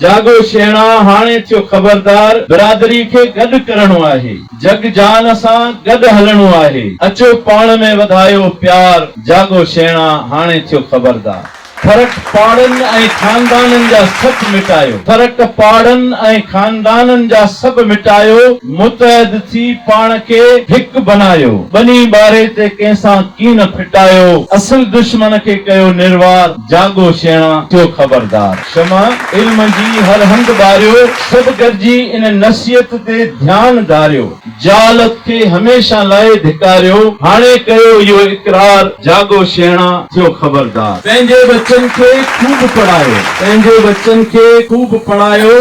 जागो शेणा हाणे थियो खबरदार, बिरादरी खे गॾु करणो आहे, जग जान सां गॾु हलणो आहे, अचो पाण में वधायो प्यार, जागो शेणा हाणे थियो खबरदार। फर्क पाड़नि ऐं खानदाननि जा सभु मिटायो, फर्क पाड़नि ऐं खानदाननि जा सभु मिटायो, मुतहद थी पाण खे हिकु बनायो, बनी बारे ते कंहिंसां कीन फिटायो, असल दुश्मन खे कयो निर्वार, जागो शेणा थियो खबरदार। क्षमा इल्म जी हर हंध बारियो, सभु गॾिजी इन नसीहत ते ध्यान धारियो, जालत खे हमेशा लाइ धिकारियो, हाणे कयो इहो इकरार, जागो शेणा थियो खबरदार। पंहिंजे बच्चन खे खूब पढ़ायो, पंहिंजे बच्चन खे खूब पढ़ायो,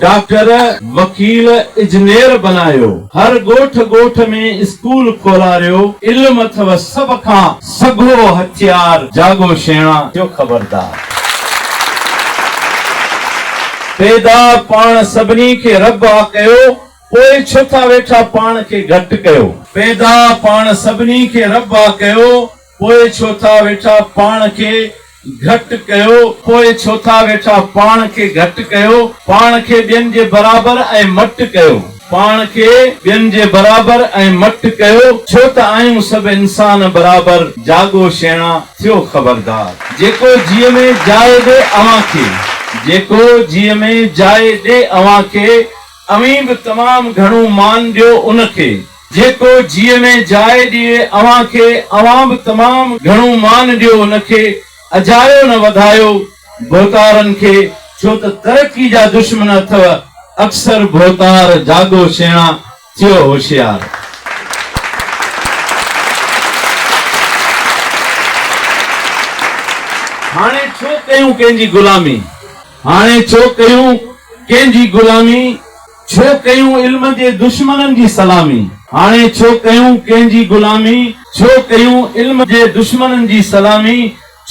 डॉक्टर वकील इंजीनियर बनायो, हर गोठ गोठ में स्कूल खोलारियो, इल्म अथव सभ खां सघो हथियार, जागो शेणा थियो खबरदार। पैदा पाण सभिनी खे रब आ कयो, पोइ छो था वेठा पाण खे घटि कयो, पैदा पाण सभिनी खे रब आ कयो, पोइ छो था वेठा पाण खे घटि कयो, पोइ छो था वेठा पाण खे घटि कयो, पाण खे ॿियनि जे बराबर ऐं मटि कयो, पाण खे ॿियनि जे बराबर ऐं मटि कयो, छो त आहियूं सभु इंसान बराबर, जागो शेणा थियो खबरदार। जेको जीअ में जाइ ॾे अव्हां खे, जेको जीअ में जाइ ॾे अव्हां खे, अवीं बि तमामु घणो मान ॾियो उनखे, जेको जीअ में जाइ ॾिए अव्हां खे, अव्हां बि तमामु घणो मान ॾियो उनखे, अजायो न वधायो भोतारनि खे, छो त तरक़ी जा दुश्मन अथव अक्सर भोतार, जागो शेणा थियो होशियार। हाणे छो कयूं कंहिंजी गुलामी, हाणे छो कयूं कंहिंजी गुलामी, छो कयूं इल्म जे दुश्मननि जी सलामी, हाणे छो कयूं कंहिंजी गुलामी, छो कयूं इल्म जे दुश्मननि जी सलामी,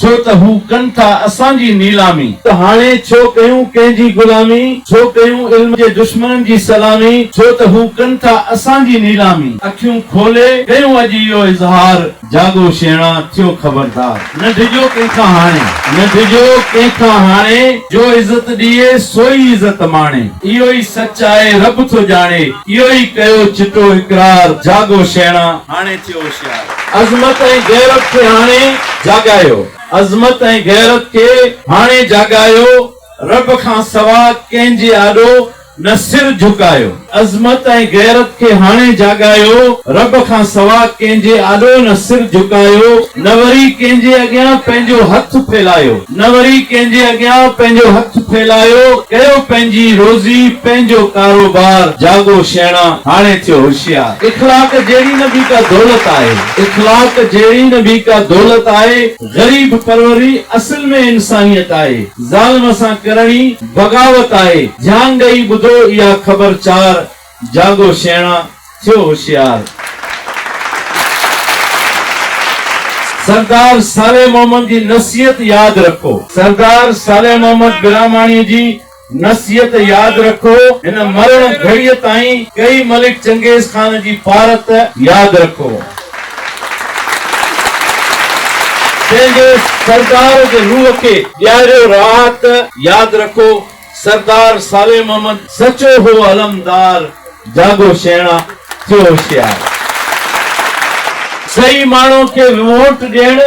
छो त हू कनि था असांजी नीलामी, त हाणे छो कयूं कंहिंजी गुलामी, छो कयूं इल्म जे दुश्मननि जी सलामी, छो त हू कनि था असांजी नीलामी, अखियूं खोले कयूं अॼु इहो इज़हार, जागो शेणा थियो खबरदार। न डिॼो कंहिंखां हाणे, न डिॼो कंहिंखां हाणे, जो इज़त ॾिए सोई इज़त माणे, इहो ई सच आहे रब थो ॼाणे, इहो ई कयो चिटो इकरार, जागो शेणा हाणे थियो होशियार। अज़मत ऐं गैरत खे हाणे जाॻायो, अज़मत ऐं गैरत खे हाणे जाॻायो, रब खां सवा कंहिंजे आॾो न सिर झुकायो, अज़मत ऐं गैरत खे हाणे जाॻायो, रब खां सवा कंहिंजे आॾो न सिर झुकायो, न वरी कंहिंजे अॻियां पंहिंजो हथ फैलायो, न वरी कंहिंजे अॻियां पंहिंजो हथ फैलायो, कयो पंहिंजी रोज़ी पंहिंजो कारोबार, जागो शेणा हाणे थियो होशियार। इख़लाक जहिड़ी न बि का दौलत आहे, इख़लाक जहिड़ी न बि का दौलत आहे, ग़रीब परवरी असल में इंसानियत आहे, ज़ालिम सां करणी बग़ावत आहे, ध्यान ॾेई ॿुधो इहा ख़बरचार, जागो शेणा थियो होशियार। सरदार साले मोहम्मद जी नसीहत यादि रखो, सरदार साले मोहम्मद बिरामाणी जी नसीहत यादि रखो, हिन मरण घड़ीअ ताईं कई मलिक चंगेज़ खान जी पारत यादि रखो, पंहिंजे सरदार जे रूह खे ॾियारियो राहत यादि रखो, सरदार साले मोहम्मद सचो हो अलमदार, जागो शेणा थियो होशियार। सही माण्हू खे वोट ॾियण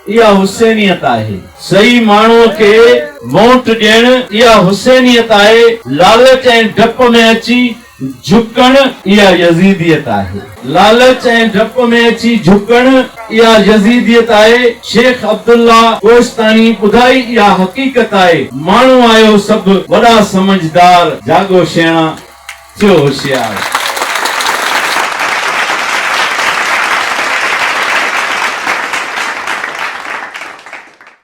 इहा हुसैनियत आहे, सही माण्हू खे वोट ॾियण इहा हुसैनियत आहे, लालच ऐं डप में अची झुकण इहा यज़ीदियत आहे, लालच ऐं डप में अची झुकण इहा यज़ीदियत आहे। शेख अब्दुल्ला कोस्तानी ॿुधाई इहा हक़ीक़त आहे, माण्हू आयो सभु वॾा समझदार, जागो शेणा थियो होशियार।